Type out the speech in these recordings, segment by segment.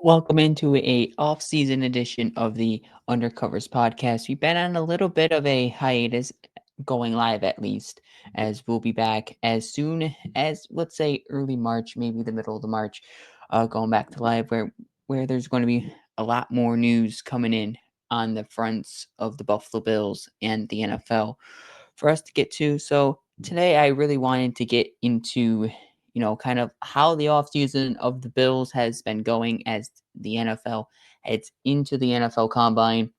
Welcome into a off-season edition of the Undercovers podcast. We've been on a little bit of a hiatus, going live at least, as we'll be back as soon as, let's say, early March, maybe the middle of the March, going back to live where there's going to be a lot more news coming in on the fronts of the Buffalo Bills and the NFL for us to get to. So today I really wanted to get into kind of how the offseason of the Bills has been going as the NFL heads into the NFL Combine.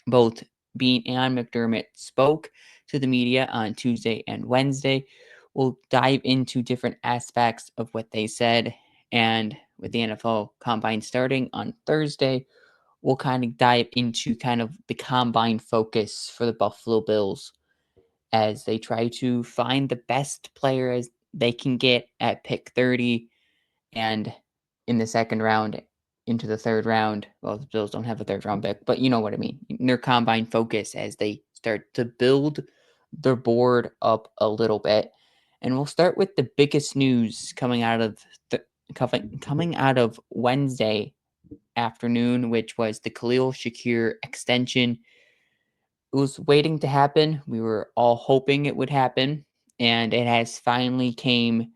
Both Beane and McDermott spoke to the media on Tuesday and Wednesday. We'll dive into different aspects of what they said. And with the NFL Combine starting on Thursday, we'll kind of dive into kind of the Combine focus for the Buffalo Bills as they try to find the best player as they can get at pick 30 and in the second round into the third round. Well, the Bills don't have a third round pick, but you know what I mean. Their combine focus as they start to build their board up a little bit. And we'll start with the biggest news coming out of coming out of Wednesday afternoon, which was the Khalil Shakir extension. It was waiting to happen. We were all hoping it would happen, and it has finally came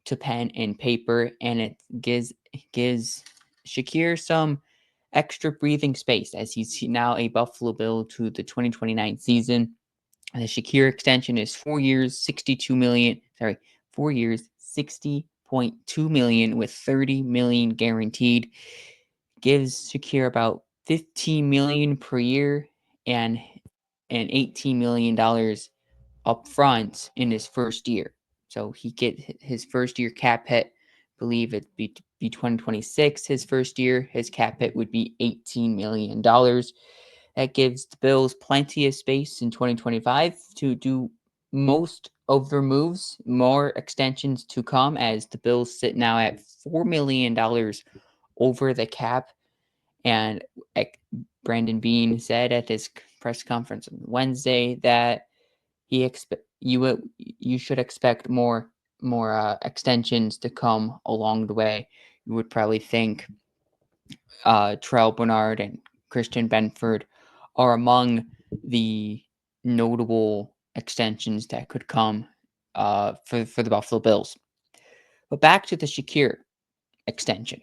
to pen and paper, and it gives Shakir some extra breathing space as he's now a Buffalo Bill to the 2029 season. The Shakir extension is 4 years, 62 million. Sorry, 4 years, 60.2 million with 30 million guaranteed. Gives Shakir about 15 million per year and $18 million up front in his first year. So he get his first year cap hit, believe it'd be 2026. His first year, his cap hit would be $18 million. That gives the Bills plenty of space in 2025 to do most of their moves, more extensions to come as the Bills sit now at $4 million over the cap. And Brandon Beane said at his press conference on Wednesday that you should expect more extensions to come along the way. You would probably think Terrell Bernard and Christian Benford are among the notable extensions that could come for the Buffalo Bills. But back to the Shakir extension.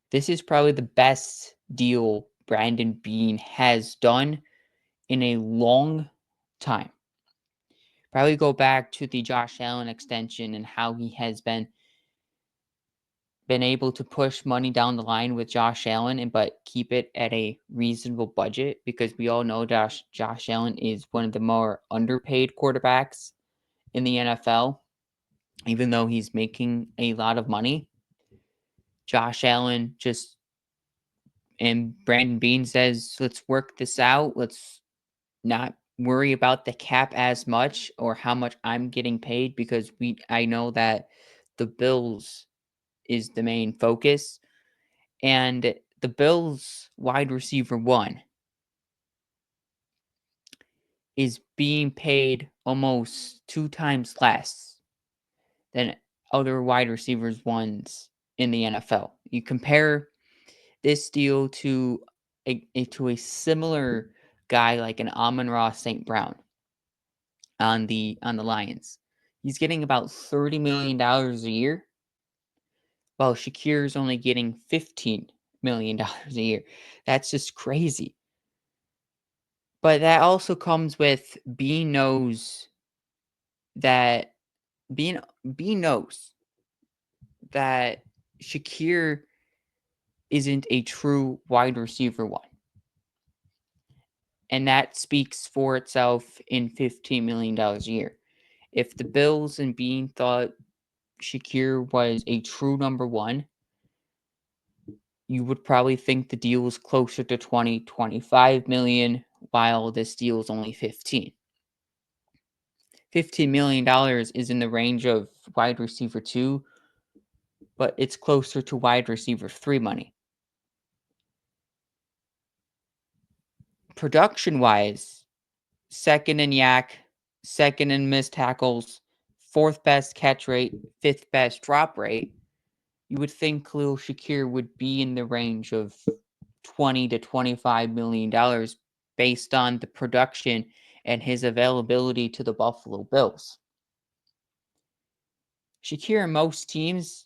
This is probably the best deal Brandon Beane has done in a long time. Probably go back to the Josh Allen extension and how he has been able to push money down the line with Josh Allen but keep it at a reasonable budget, because we all know Josh Allen is one of the more underpaid quarterbacks in the NFL, even though he's making a lot of money. Josh Allen and Brandon Beane says, let's work this out. Let's not worry about the cap as much or how much I'm getting paid, because I know that the Bills is the main focus. And the Bills wide receiver 1 is being paid almost 2 times less than other wide receivers ones in the NFL. You compare this deal to a similar guy like an Amon-Ra St. Brown on the Lions. He's getting about $30 million a year, while Shakir is only getting $15 million a year. That's just crazy. But that also comes with Beane knows that Beane knows that Shakir isn't a true wide receiver 1. And that speaks for itself in $15 million a year. If the Bills and Beane thought Shakir was a true number 1, you would probably think the deal was closer to 25 million, while this deal is only 15. $15 million is in the range of wide receiver 2, but it's closer to wide receiver 3 money. Production-wise, second in yak, second in missed tackles, 4th best catch rate, 5th best drop rate. you would think Khalil Shakir would be in the range of 20 to $25 million based on the production and his availability to the Buffalo Bills. Shakir in most teams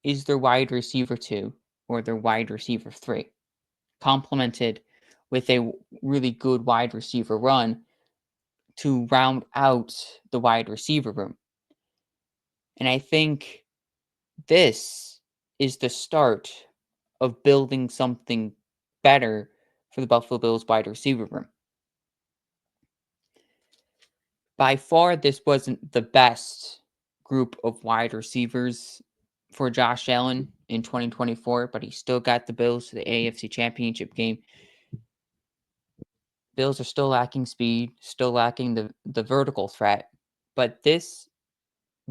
is their wide receiver 2 or their wide receiver 3, complemented with a really good wide receiver run to round out the wide receiver room. And I think this is the start of building something better for the Buffalo Bills wide receiver room. By far, this wasn't the best group of wide receivers for Josh Allen in 2024, but he still got the Bills to the AFC Championship game. Bills are still lacking speed, still lacking the vertical threat, but this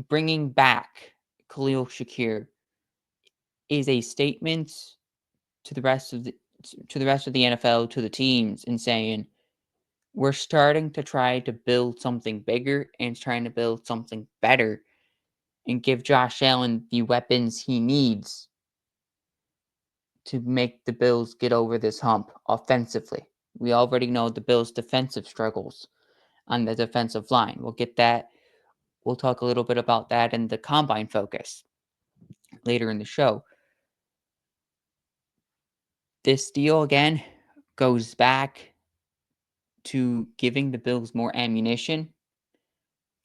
bringing back Khalil Shakir is a statement to the rest of the NFL, to the teams, and saying we're starting to try to build something bigger and trying to build something better and give Josh Allen the weapons he needs to make the Bills get over this hump offensively. We already know the Bills' defensive struggles on the defensive line. We'll get that. We'll talk a little bit about that in the combine focus later in the show. This deal again goes back to giving the Bills more ammunition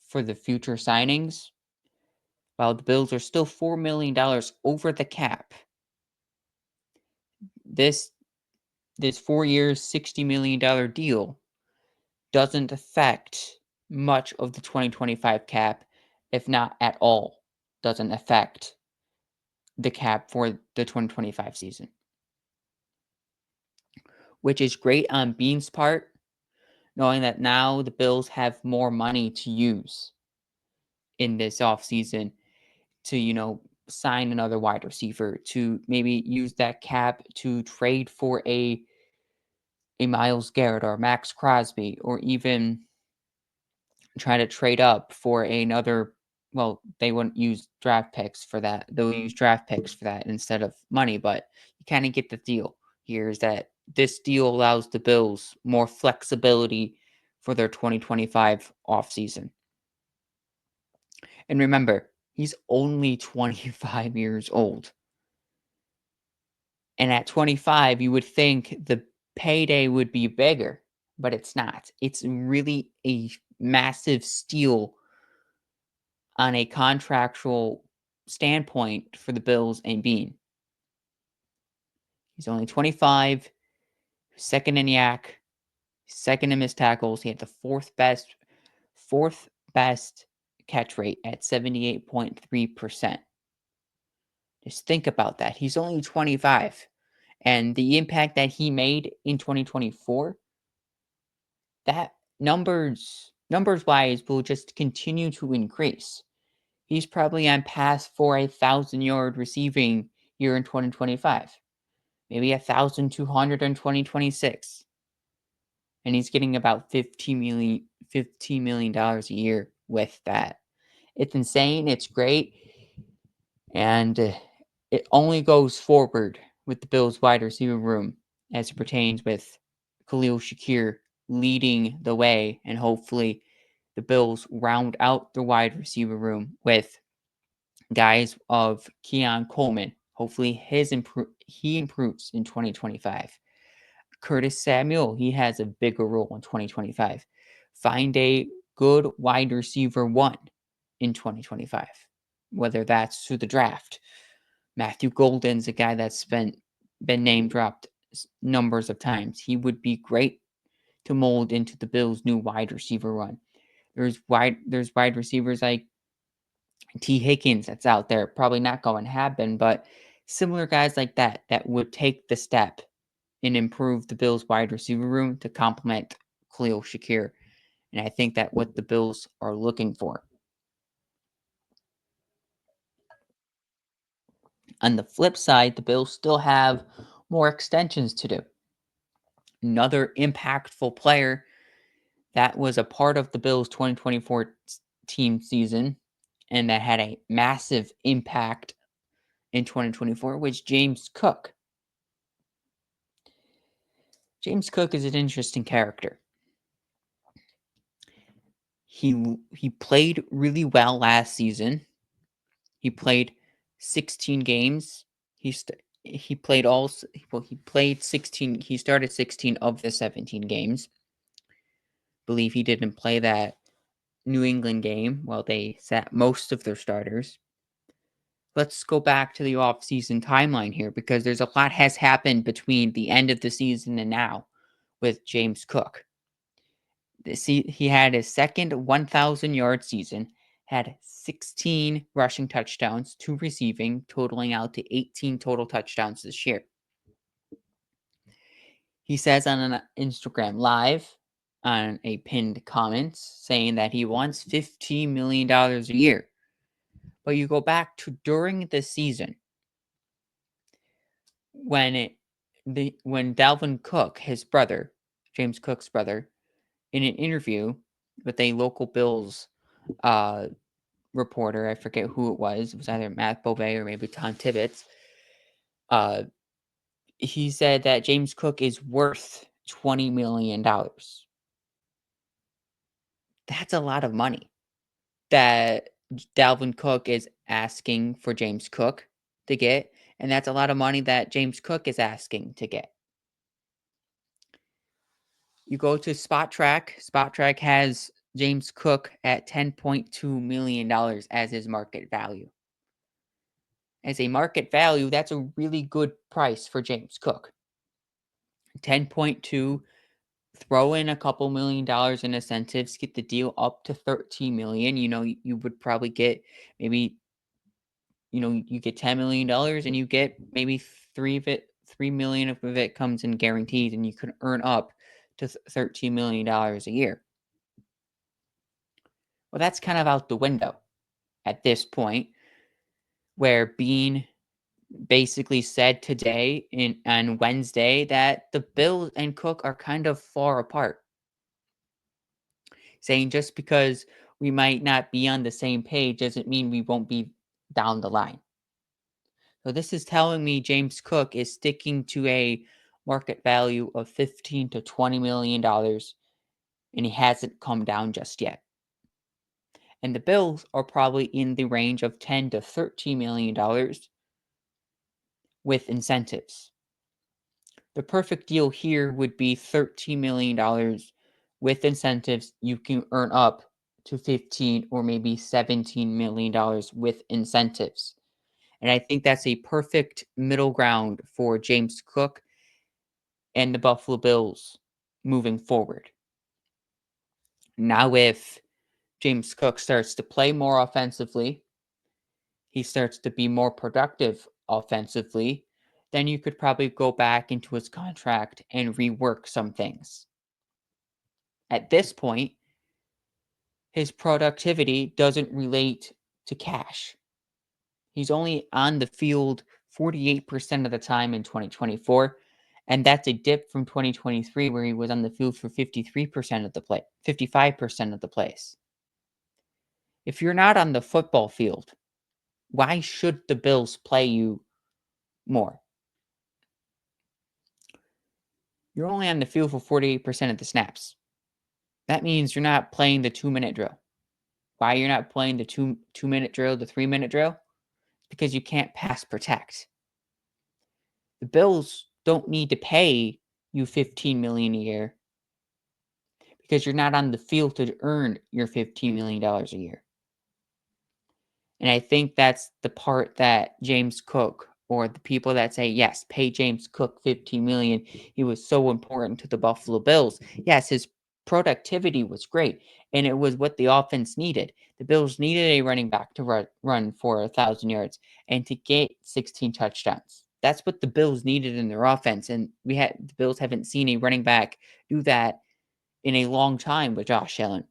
for the future signings. While the Bills are still $4 million over the cap, this 4 years, $60 million deal doesn't affect much of the 2025 cap, if not at all, doesn't affect the cap for the 2025 season. Which is great on Beane's part, knowing that now the Bills have more money to use in this offseason to, sign another wide receiver, to maybe use that cap to trade for a Myles Garrett or Max Crosby, or even try to trade up for another. Well, they wouldn't use draft picks for that. They'll use draft picks for that instead of money, but you kind of get the deal here is that this deal allows the Bills more flexibility for their 2025 offseason. And remember, he's only 25 years old. And at 25, you would think the payday would be bigger, but it's not. It's really a massive steal on a contractual standpoint for the Bills and Beane. He's only 25, second in yak, second in missed tackles. He had the fourth best catch rate at 78.3%. Just think about that. He's only 25. And the impact that he made in 2024, that numbers wise will just continue to increase. He's probably on path for 1,000-yard receiving year in 2025. Maybe 1,200 in 2026. And he's getting about $15 million a year with that. It's insane. It's great. And it only goes forward with the Bills' wide receiver room as it pertains with Khalil Shakir leading the way. And hopefully the Bills round out the wide receiver room with guys of Keon Coleman. Hopefully he improves in 2025. Curtis Samuel, he has a bigger role in 2025. Find a good wide receiver 1 in 2025, whether that's through the draft. Matthew Golden's a guy that's been name dropped numbers of times. He would be great to mold into the Bills' new wide receiver run. There's wide receivers like T. Higgins that's out there. Probably not going to happen, but similar guys like that would take the step and improve the Bills' wide receiver room to complement Khalil Shakir. And I think that what the Bills are looking for. On the flip side, the Bills still have more extensions to do. Another impactful player that was a part of the Bills' 2024 team season and that had a massive impact in 2024 was James Cook. James Cook is an interesting character. He played really well last season. He played 16 games. He played he played 16. He started 16 of the 17 games. Believe he didn't play that New England game while they sat most of their starters. Let's go back to the offseason timeline here because there's a lot has happened between the end of the season and now with James Cook. He had his second 1,000-yard season, had 16 rushing touchdowns, 2 receiving, totaling out to 18 total touchdowns this year. He says on an Instagram Live on a pinned comment saying that he wants $15 million a year. But you go back to during the season when Dalvin Cook, his brother, James Cook's brother, in an interview with a local Bills reporter, I forget who it was either Matt Beauvais or maybe Tom Tibbetts, he said that James Cook is worth $20 million. That's a lot of money that Dalvin Cook is asking for James Cook to get, and that's a lot of money that James Cook is asking to get. You go to Spot Track. Spot Track has James Cook at $10.2 million as his market value. As a market value, that's a really good price for James Cook. 10.2, throw in a couple $1,000,000 in incentives, get the deal up to 13 million. You would probably get maybe, you get $10 million and you get maybe 3 million of it comes in guaranteed, and you could earn up to $13 million a year. Well, that's kind of out the window at this point, where Beane basically said today on Wednesday that the Bills and Cook are kind of far apart, saying just because we might not be on the same page doesn't mean we won't be down the line. So this is telling me James Cook is sticking to a market value of $15 to $20 million, and he hasn't come down just yet. And the Bills are probably in the range of $10 to $13 million with incentives. The perfect deal here would be $13 million with incentives. You can earn up to $15 or maybe $17 million with incentives. And I think that's a perfect middle ground for James Cook and the Buffalo Bills moving forward. Now, if James Cook starts to play more offensively, he starts to be more productive offensively, then you could probably go back into his contract and rework some things. At this point, his productivity doesn't relate to cash. He's only on the field 48% of the time in 2024, and that's a dip from 2023 where he was on the field for 53% of the play, 55% of the plays. If you're not on the football field, why should the Bills play you more? You're only on the field for 48% of the snaps. That means you're not playing the 2-minute drill. Why you're not playing the 2-minute drill, the 3-minute drill? Because you can't pass protect. The Bills don't need to pay you $15 million a year because you're not on the field to earn your $15 million a year. And I think that's the part that James Cook, or the people that say, yes, pay James Cook $15 million. He was so important to the Buffalo Bills. Yes, his productivity was great, and it was what the offense needed. The Bills needed a running back to run for 1,000 yards and to get 16 touchdowns. That's what the Bills needed in their offense, and the Bills haven't seen a running back do that in a long time with Josh Allen.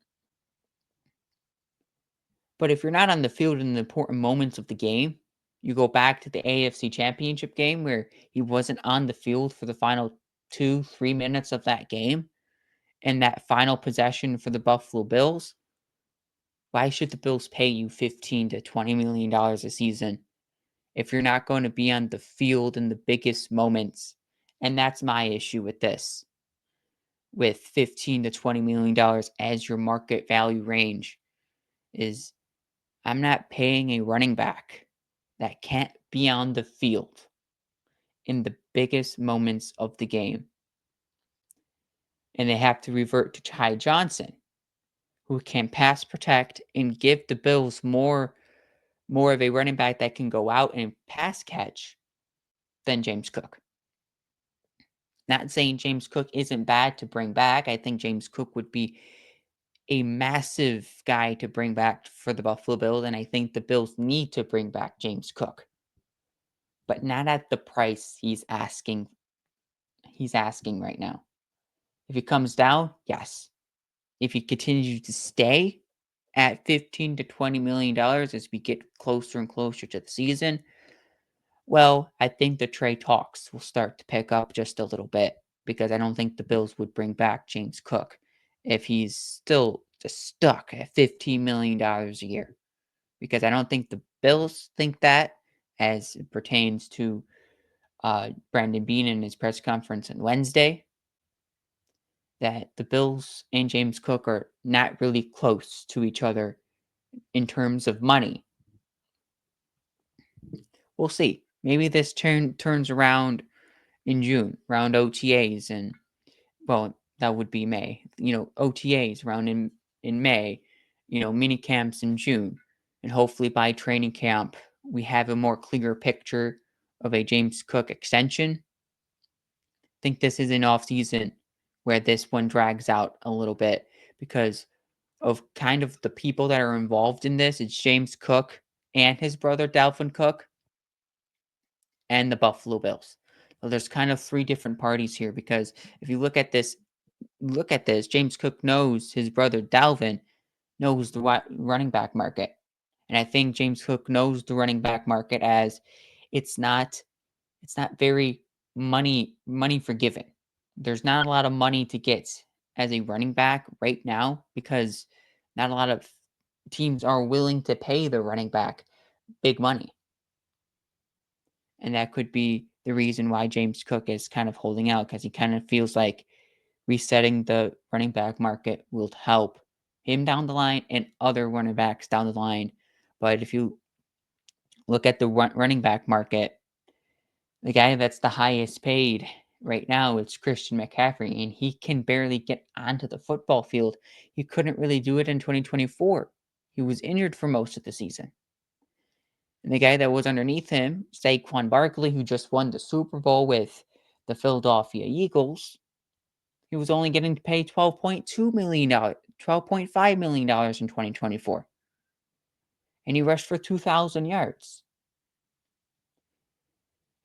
But if you're not on the field in the important moments of the game, you go back to the AFC Championship game where he wasn't on the field for the final 2-3 minutes of that game, and that final possession for the Buffalo Bills. Why should the Bills pay you $15 to $20 million a season if you're not going to be on the field in the biggest moments. And that's my issue with this, with 15 to $20 million as your market value range, is I'm not paying a running back that can't be on the field in the biggest moments of the game. And they have to revert to Ty Johnson, who can pass protect and give the Bills more of a running back that can go out and pass catch than James Cook. Not saying James Cook isn't bad to bring back. I think James Cook would be a massive guy to bring back for the Buffalo Bills, and I think the Bills need to bring back James Cook, but not at the price he's asking. He's asking right now. If it comes down, yes. If he continues to stay at 15 to $20 million as we get closer and closer to the season, well, I think the trade talks will start to pick up just a little bit, because I don't think the Bills would bring back James Cook if he's still just stuck at $15 million a year, because I don't think the Bills think that, as it pertains to Brandon Beane in his press conference on Wednesday, that the Bills and James Cook are not really close to each other in terms of money. We'll see. Maybe this turns around in June, around OTAs, and well, that would be May. OTAs around in May, mini camps in June, and hopefully by training camp we have a more clear picture of a James Cook extension. I think this is an off season where this one drags out a little bit because of kind of the people that are involved in this. It's James Cook and his brother Dalvin Cook and the Buffalo Bills. So there's kind of three different parties here, because if you look at this, James Cook knows his brother Dalvin knows the running back market. And I think James Cook knows the running back market as it's not very money forgiving. There's not a lot of money to get as a running back right now, because not a lot of teams are willing to pay the running back big money. And that could be the reason why James Cook is kind of holding out, because he kind of feels like resetting the running back market will help him down the line and other running backs down the line. But if you look at the running back market, the guy that's the highest paid right now is Christian McCaffrey, and he can barely get onto the football field. He couldn't really do it in 2024. He was injured for most of the season. And the guy that was underneath him, Saquon Barkley, who just won the Super Bowl with the Philadelphia Eagles, he was only getting paid $12.2 million, $12.5 million in 2024. And he rushed for 2,000 yards.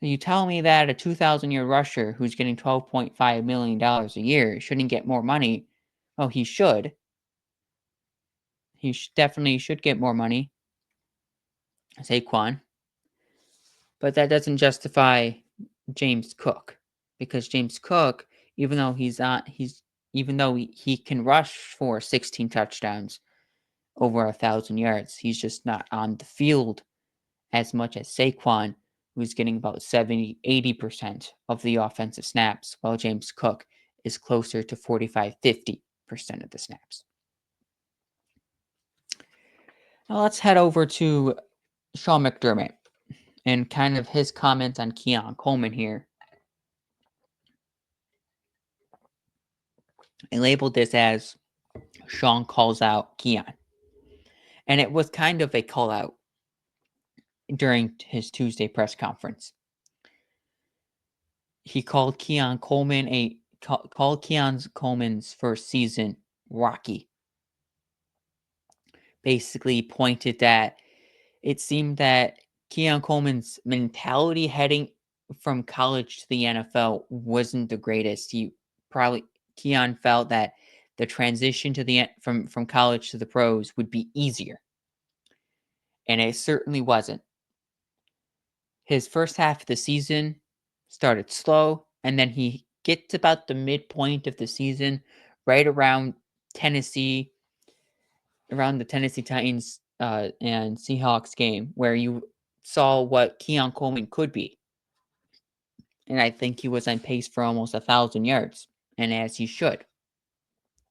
So you tell me that a 2,000-yard rusher who's getting $12.5 million a year shouldn't get more money? Oh, he should. He definitely should get more money, Saquon. But that doesn't justify James Cook, because James Cook, even though he can rush for 16 touchdowns, over 1,000 yards, he's just not on the field as much as Saquon, who's getting about 70-80% of the offensive snaps, while James Cook is closer to 45-50% of the snaps. Now let's head over to Sean McDermott and kind of his comments on Keon Coleman here. I labeled this as Sean calls out Keon. And it was kind of a call out during his Tuesday press conference. He called Keon Coleman's first season rocky. Basically pointed that it seemed that Keon Coleman's mentality heading from college to the NFL wasn't the greatest. Keon felt that the transition to from college to the pros would be easier. And it certainly wasn't. His first half of the season started slow, and then he gets about the midpoint of the season, right around around the Tennessee Titans and Seahawks game, where you saw what Keon Coleman could be. And I think he was on pace for almost 1,000 yards. And as he should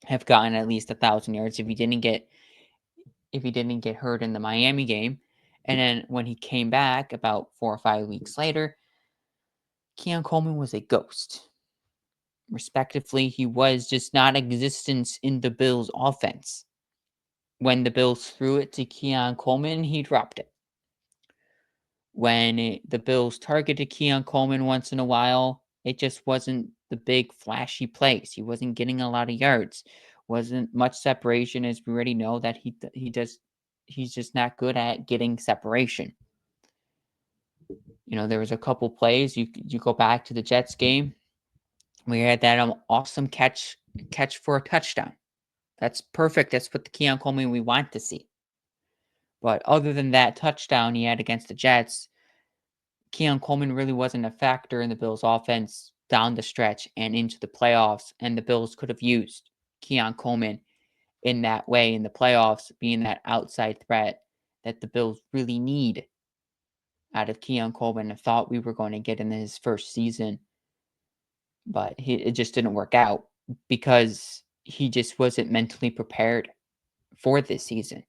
have gotten at least 1,000 yards if he didn't get hurt in the Miami game. And then when he came back about 4 or 5 weeks later, Keon Coleman was a ghost. Respectively, he was just not existence in the Bills' offense. When the Bills threw it to Keon Coleman, he dropped it. When the Bills targeted Keon Coleman once in a while, it just wasn't the big flashy plays. He wasn't getting a lot of yards. Wasn't much separation, as we already know that he's just not good at getting separation. There was a couple plays. You go back to the Jets game. We had that awesome catch for a touchdown. That's perfect. That's what the Keon Coleman we want to see. But other than that touchdown he had against the Jets, Keon Coleman really wasn't a factor in the Bills' offense down the stretch and into the playoffs. And the Bills could have used Keon Coleman in that way in the playoffs, being that outside threat that the Bills really need out of Keon Coleman. I thought we were going to get in his first season, but it just didn't work out because he just wasn't mentally prepared for this season.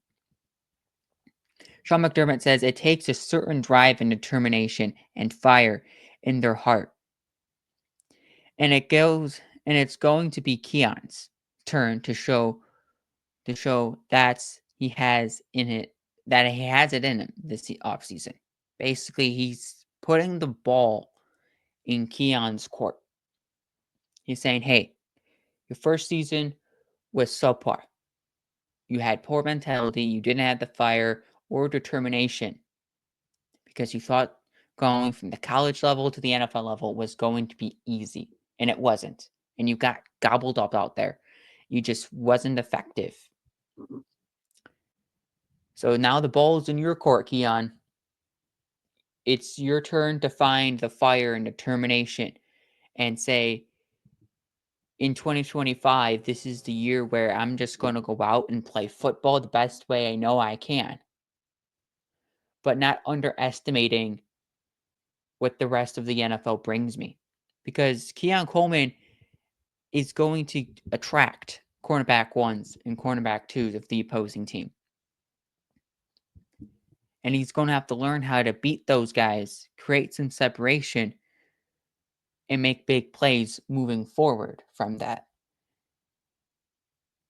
Sean McDermott says it takes a certain drive and determination and fire in their heart. And it's going to be Keon's turn to show he has it in him this offseason. Basically, he's putting the ball in Keon's court. He's saying, hey, your first season was subpar. You had poor mentality, you didn't have the fire or determination because you thought going from the college level to the NFL level was going to be easy, and it wasn't. And you got gobbled up out there. You just wasn't effective. So now the ball is in your court, Keon. It's your turn to find the fire and determination and say, in 2025, this is the year where I'm just going to go out and play football the best way I know I can, but not underestimating what the rest of the NFL brings me. Because Keon Coleman is going to attract cornerback ones and cornerback twos of the opposing team. And he's going to have to learn how to beat those guys, create some separation, and make big plays moving forward from that.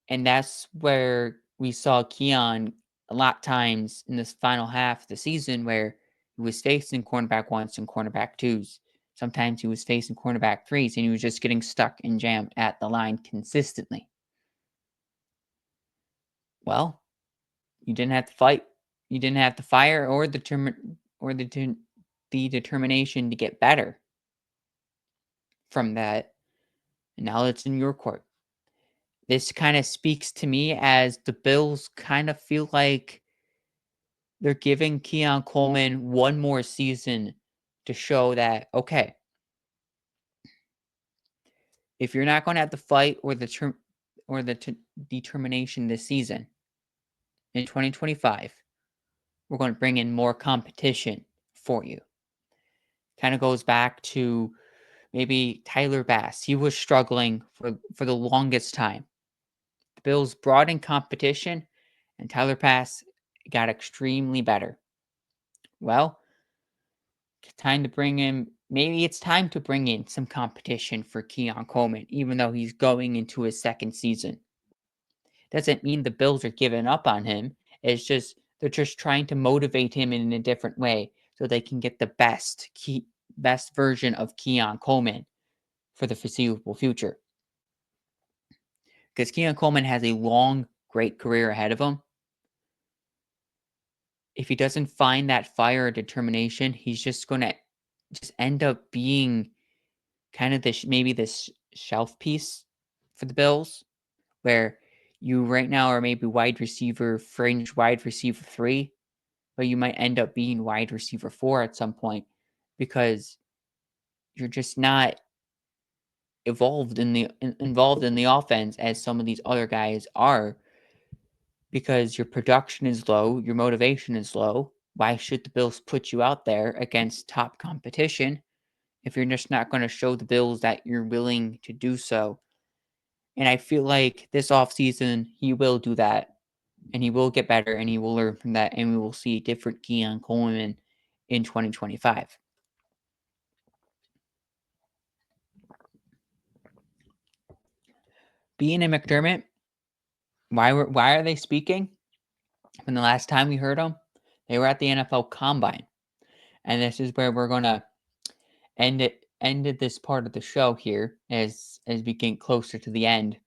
And that's where we saw Keon a lot times in this final half of the season where he was facing cornerback ones and cornerback twos. Sometimes he was facing cornerback threes and he was just getting stuck and jammed at the line consistently. Well, you didn't have to fight. You didn't have the fire or the determination to get better from that. And now it's in your court. This kind of speaks to me as the Bills kind of feel like they're giving Keon Coleman one more season to show that, okay, if you're not going to have the fight or the determination this season, in 2025, we're going to bring in more competition for you. Kind of goes back to maybe Tyler Bass. He was struggling for the longest time. The Bills brought in competition, and Tyler Bass got extremely better. Well, maybe it's time to bring in some competition for Keon Coleman, even though he's going into his second season. Doesn't mean the Bills are giving up on him. It's just they're just trying to motivate him in a different way so they can get the best version of Keon Coleman for the foreseeable future. Because Keon Coleman has a long, great career ahead of him. If he doesn't find that fire or determination, he's just going to end up being kind of this shelf piece for the Bills, where you right now are maybe fringe wide receiver 3, but you might end up being wide receiver 4 at some point because you're just not involved in the offense as some of these other guys are, because your production is low, your motivation is low, why should the Bills put you out there against top competition if you're just not going to show the Bills that you're willing to do so? And I feel like this offseason, he will do that, and he will get better, and he will learn from that, and we will see a different Keon Coleman in 2025. Beane and McDermott, why are they speaking? From the last time we heard them, they were at the NFL Combine, and this is where we're gonna ended this part of the show here as we get closer to the end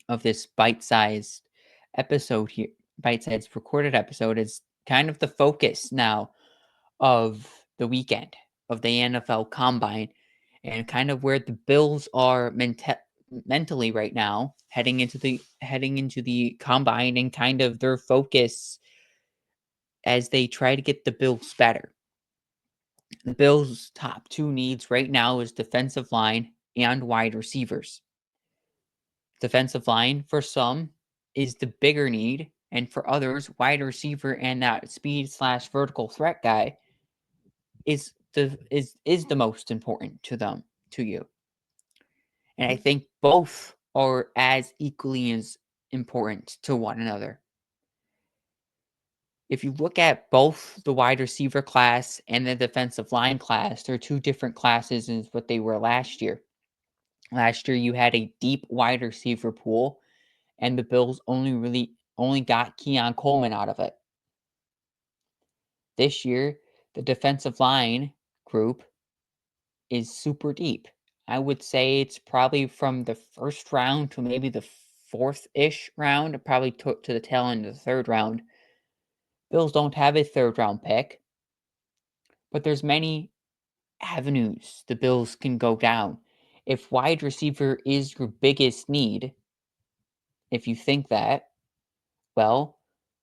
of this bite-sized episode here. Bite-sized recorded episode is kind of the focus now of the weekend of the NFL Combine and kind of where the Bills are mentally right now heading into the combine and kind of their focus as they try to get the Bills better. The Bills' top two needs right now is defensive line and wide receivers. Defensive line for some is the bigger need, and for others, wide receiver and that speed / vertical threat guy is the most important to you. And I think both are as equally as important to one another. If you look at both the wide receiver class and the defensive line class, they're two different classes in what they were last year. Last year, you had a deep wide receiver pool, and the Bills only got Keon Coleman out of it. This year, the defensive line group is super deep. I would say it's probably from the first round to maybe the fourth-ish round, probably to the tail end of the third round. Bills don't have a third-round pick, but there's many avenues the Bills can go down. If wide receiver is your biggest need, if you think that, well,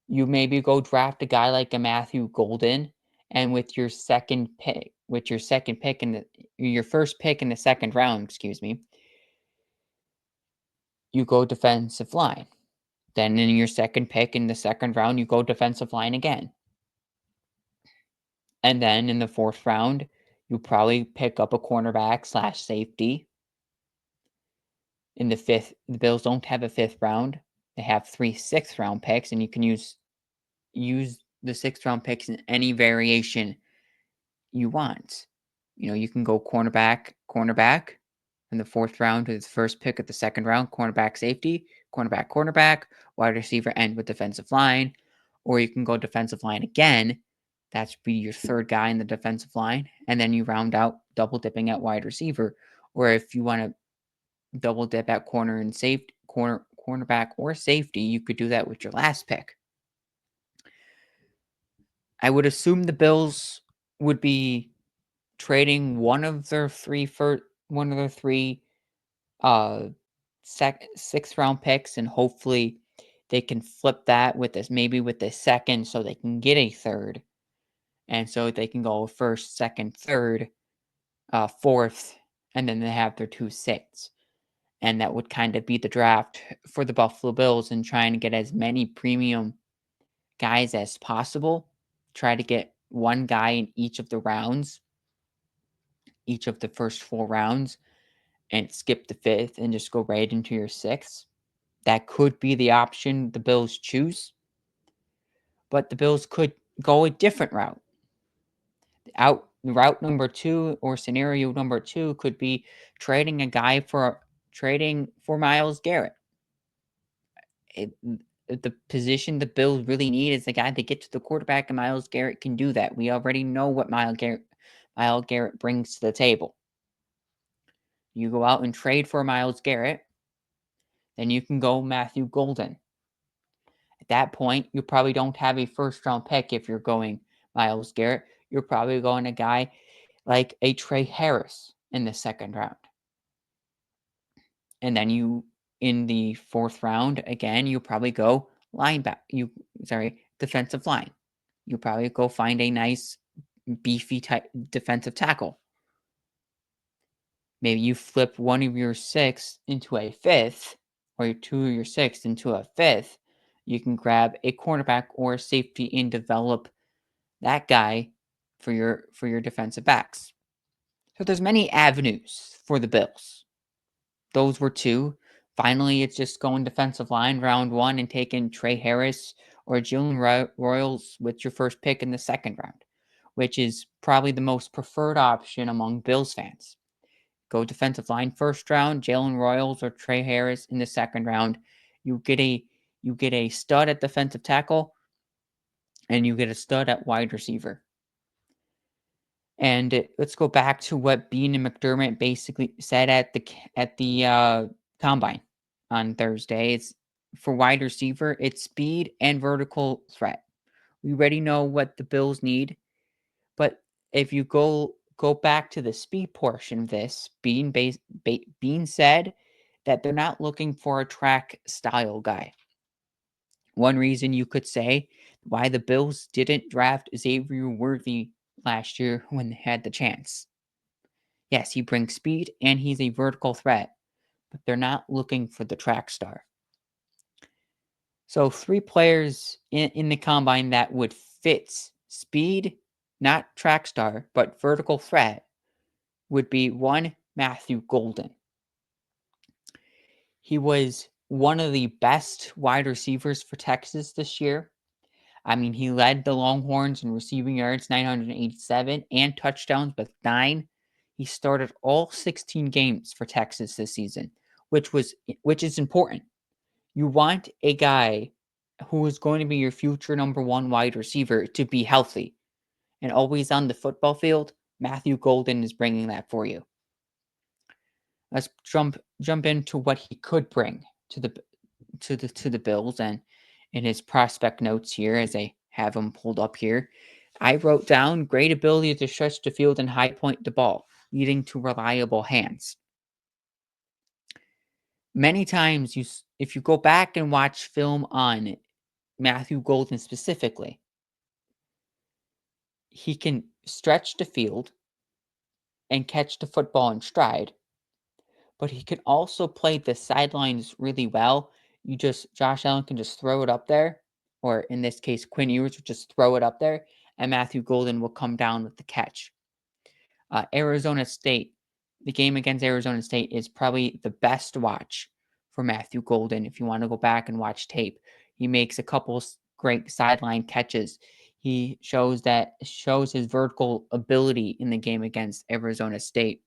you maybe go draft a guy like a Matthew Golden, and with your second pick in your first pick in the second round, excuse me, you go defensive line. Then in your second pick in the second round, you go defensive line again. And then in the fourth round, you probably pick up a cornerback / safety. In the fifth, the Bills don't have a fifth round. They have 3 sixth-round picks, and you can use the sixth-round picks in any variation you want. You can go cornerback in the fourth round to the first pick of the second round, cornerback safety, cornerback, wide receiver end with defensive line, or you can go defensive line again. That's be your third guy in the defensive line, and then you round out double dipping at wide receiver. Or if you want to double dip at cornerback or safety, you could do that with your last pick. I would assume the Bills would be trading one of their three sixth round picks, and hopefully they can flip that with this maybe with the second so they can get a third, and so they can go first, second, third, fourth, and then they have their 2 sixths. And that would kind of be the draft for the Buffalo Bills and trying to get as many premium guys as possible. Try to get one guy in each of the rounds, each of the first 4 rounds, and skip the fifth and just go right into your sixth. That could be the option the Bills choose. But the Bills could go a different route. Route number 2 or scenario number 2 could be trading for Myles Garrett. The position the Bills really need is the guy to get to the quarterback, and Myles Garrett can do that. We already know what Myles Garrett brings to the table. You go out and trade for Myles Garrett, then you can go Matthew Golden. At that point, you probably don't have a first-round pick if you're going Myles Garrett. You're probably going a guy like a Trey Harris in the second round. And then in the fourth round, again, you probably go defensive line. You probably go find a nice, beefy type defensive tackle. Maybe you flip one of your sixth into a fifth, or 2 of your sixth into a fifth. You can grab a cornerback or a safety and develop that guy for your defensive backs. So there's many avenues for the Bills. Those were two. Finally, it's just going defensive line round one and taking Trey Harris or Jalen Royals with your first pick in the second round, which is probably the most preferred option among Bills fans. Go defensive line first round, Jalen Royals or Trey Harris in the second round. You get a stud at defensive tackle, and you get a stud at wide receiver. And let's go back to what Beane and McDermott basically said at the combine on Thursday. It's for wide receiver, it's speed and vertical threat. We already know what the Bills need, but if you go back to the speed portion of this, Beane said that they're not looking for a track style guy. One reason you could say why the Bills didn't draft Xavier Worthy last year when they had the chance. Yes, he brings speed and he's a vertical threat, but they're not looking for the track star. So, three players in the combine that would fit speed, not track star, but vertical threat would be one, Matthew Golden. He was one of the best wide receivers for Texas this year. I mean, he led the Longhorns in receiving yards, 987, and touchdowns with 9. He started all 16 games for Texas this season, which is important. You want a guy who is going to be your future number one wide receiver to be healthy and always on the football field. Matthew Golden is bringing that for you. Let's jump into what he could bring to the Bills, and in his prospect notes here, as I have them pulled up here, I wrote down great ability to stretch the field and high point the ball, leading to reliable hands. Many times, if you go back and watch film on Matthew Golden specifically, he can stretch the field and catch the football in stride, but he can also play the sidelines really well. Josh Allen can just throw it up there, or in this case, Quinn Ewers would just throw it up there, and Matthew Golden will come down with the catch. Arizona State, the game against Arizona State is probably the best watch for Matthew Golden. If you want to go back and watch tape, he makes a couple great sideline catches. He shows his vertical ability in the game against Arizona State,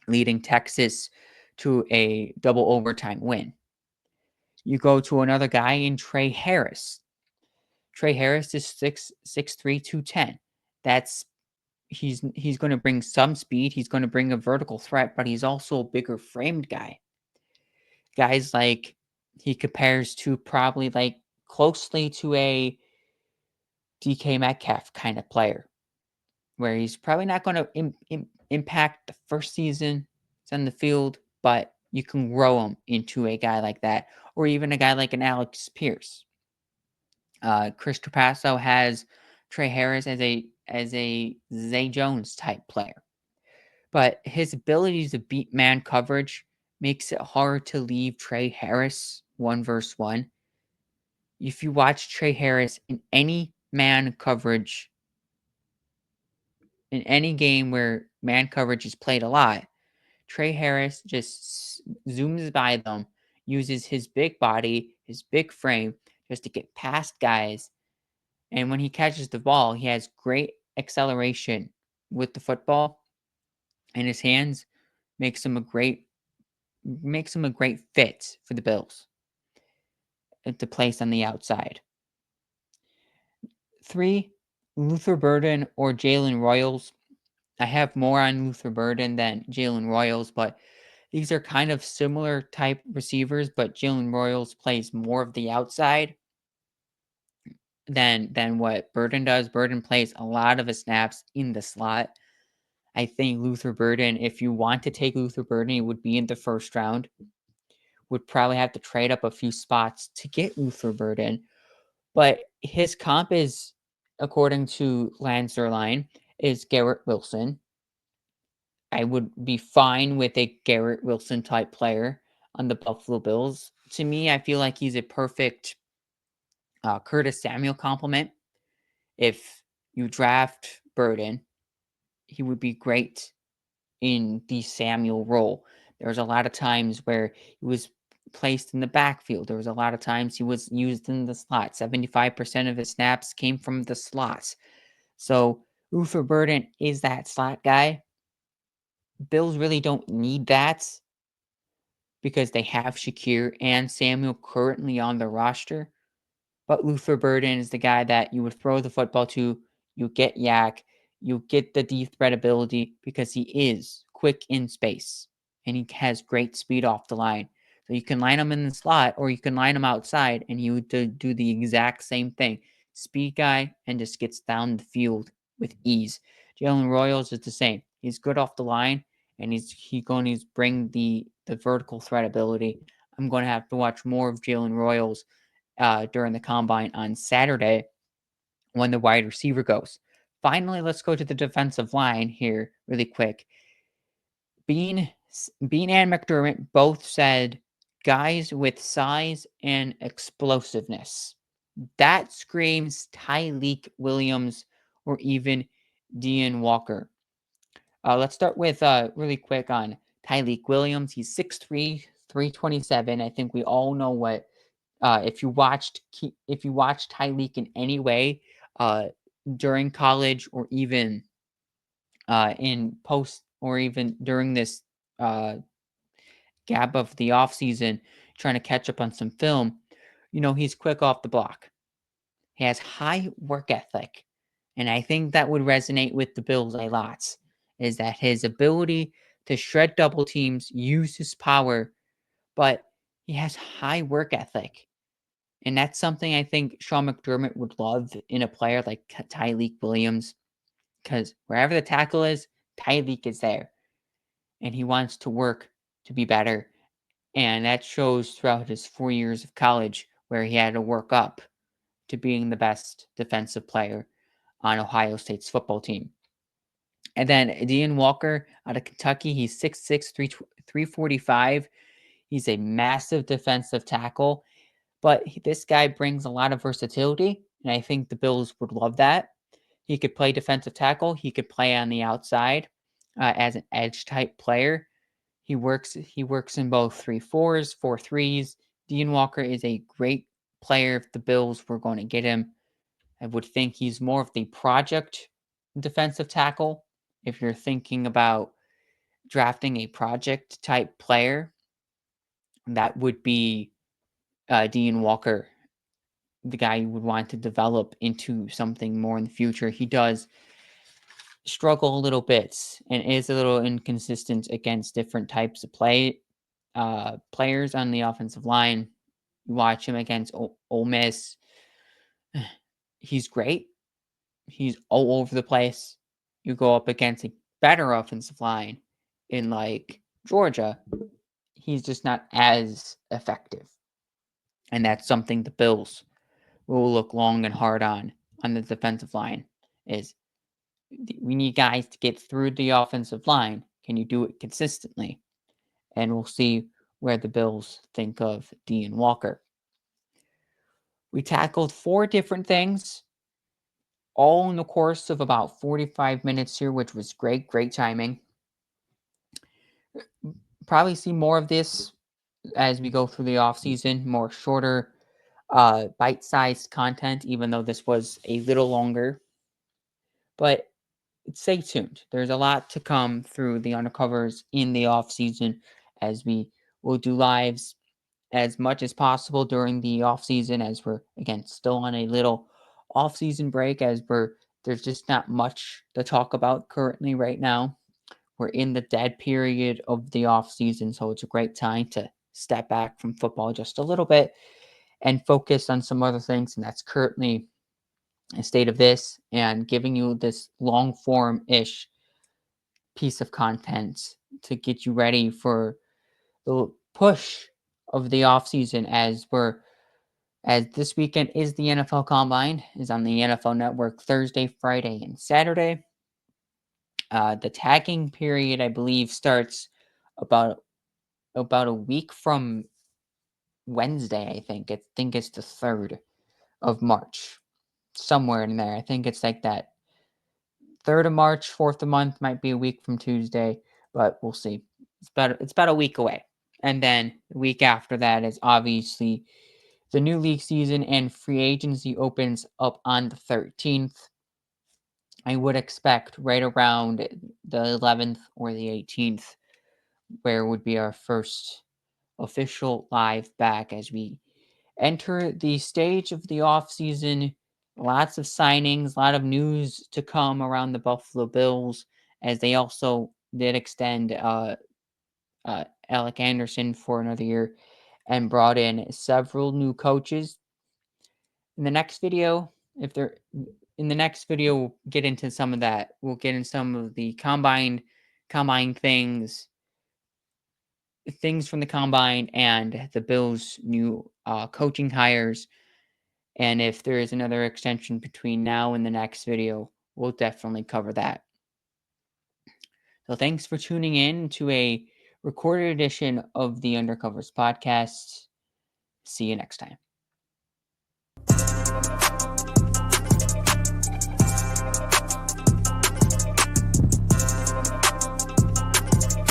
leading Texas to a double overtime win. You go to another guy in Trey Harris. Trey Harris is 6'3", 210. He's going to bring some speed. He's going to bring a vertical threat, but he's also a bigger framed guy. Guys like he compares to probably like closely to a DK Metcalf kind of player, where he's probably not going to impact the first season it's on the field, but you can grow him into a guy like that, or even a guy like an Alex Pierce. Chris Trapasso has Trey Harris as a Zay Jones type player, but his ability to beat man coverage makes it hard to leave Trey Harris 1-versus-1. If you watch Trey Harris in any man coverage, in any game where man coverage is played a lot, Trey Harris just zooms by them, uses his big body, his big frame, just to get past guys. And when he catches the ball, he has great acceleration with the football, and his hands makes him a great fit for the Bills to place on the outside. 3, Luther Burden or Jalen Royals. I have more on Luther Burden than Jalen Royals, but these are kind of similar type receivers, but Jalen Royals plays more of the outside than what Burden does. Burden plays a lot of his snaps in the slot. I think Luther Burden, if you want to take Luther Burden, it would be in the first round. Would probably have to trade up a few spots to get Luther Burden. But his comp is, according to Lanzerline, is Garrett Wilson. I would be fine with a Garrett Wilson type player on the Buffalo Bills. To me, I feel like he's a perfect Curtis Samuel complement. If You draft Burden. He would be great in the Samuel role. There was a lot of times where he was placed in the backfield. There was a lot of times he was used in the slot. 75% of his snaps came from the slots. So Luther Burden is that slot guy. Bills really don't need that because they have Shakir and Samuel currently on the roster. But Luther Burden is the guy that you would throw the football to. You get Yak. You get the deep threat ability because he is quick in space and he has great speed off the line. So you can line him in the slot or you can line him outside and he would do the exact same thing. Speed guy and just gets down the field with ease. Jalen Royals is the same. He's good off the line and he's going to bring the vertical threat ability. I'm going to have to watch more of Jalen Royals during the combine on Saturday when the wide receiver goes. Finally, let's go to the defensive line here really quick. Beane, Beane and McDermott both said guys with size and explosiveness. That screams Tyleek Williams or even Dean Walker. Let's start with really quick on Tyleek Williams. He's 6'3", 327. I think we all know what if you watched Tyleek in any way during college or even in post or even during this uh, gap of the off season, trying to catch up on some film, he's quick off the block. He has high work ethic, and I think that would resonate with the Bills a lot. Is that his ability to shred double teams, use his power, but he has high work ethic. And that's something I think Sean McDermott would love in a player like Tyleek Williams, because wherever the tackle is, Tyleek is there. And he wants to work to be better. And that shows throughout his 4 years of college where he had to work up to being the best defensive player on Ohio State's football team. And then Dean Walker out of Kentucky, he's 6'6", 345. He's a massive defensive tackle. But this guy brings a lot of versatility, and I think the Bills would love that. He could play defensive tackle. He could play on the outside as an edge type player. He works in both 3-4s, 4-3s. Dean Walker is a great player if the Bills were going to get him. I would think he's more of the project defensive tackle. If you're thinking about drafting a project type player, that would be Dean Walker, the guy you would want to develop into something more in the future. He does struggle a little bit and is a little inconsistent against different types of players on the offensive line. You watch him against Ole Miss. He's great. He's all over the place. You go up against a better offensive line in like Georgia, he's just not as effective. And that's something the Bills will look long and hard on the defensive line is we need guys to get through the offensive line. Can you do it consistently? And we'll see where the Bills think of Dean Walker. We tackled 4 different things, all in the course of about 45 minutes here, which was great timing. Probably see more of this as we go through the offseason, more shorter, bite-sized content, even though this was a little longer. But stay tuned. There's a lot to come through the Undercovers in the offseason as we will do lives as much as possible during the offseason as we're, again, still on a little offseason break as there's just not much to talk about currently right now. We're in the dead period of the offseason, so it's a great time to step back from football just a little bit and focus on some other things, and that's currently a state of this and giving you this long form ish piece of content to get you ready for the push of the offseason as this weekend is the NFL Combine, is on the NFL Network Thursday, Friday, and Saturday. The tagging period, I believe, starts about a week from Wednesday. I think it's the 3rd of March, somewhere in there. I think it's like that. 3rd of March, 4th of month might be a week from Tuesday, but we'll see. It's about a week away. And then the week after that is obviously the new league season, and free agency opens up on the 13th. I would expect right around the 11th or the 18th, where would be our first official live back as we enter the stage of the off season. Lots of signings, a lot of news to come around the Buffalo Bills, as they also did extend Alec Anderson for another year and brought in several new coaches. In the next video, if they're in the next video, we'll get into some of that. We'll get in some of the combine things from the combine and the Bills' new coaching hires. And if there is another extension between now and the next video, we'll definitely cover that. So thanks for tuning in to a recorded edition of the Undercovers podcast. See you next time.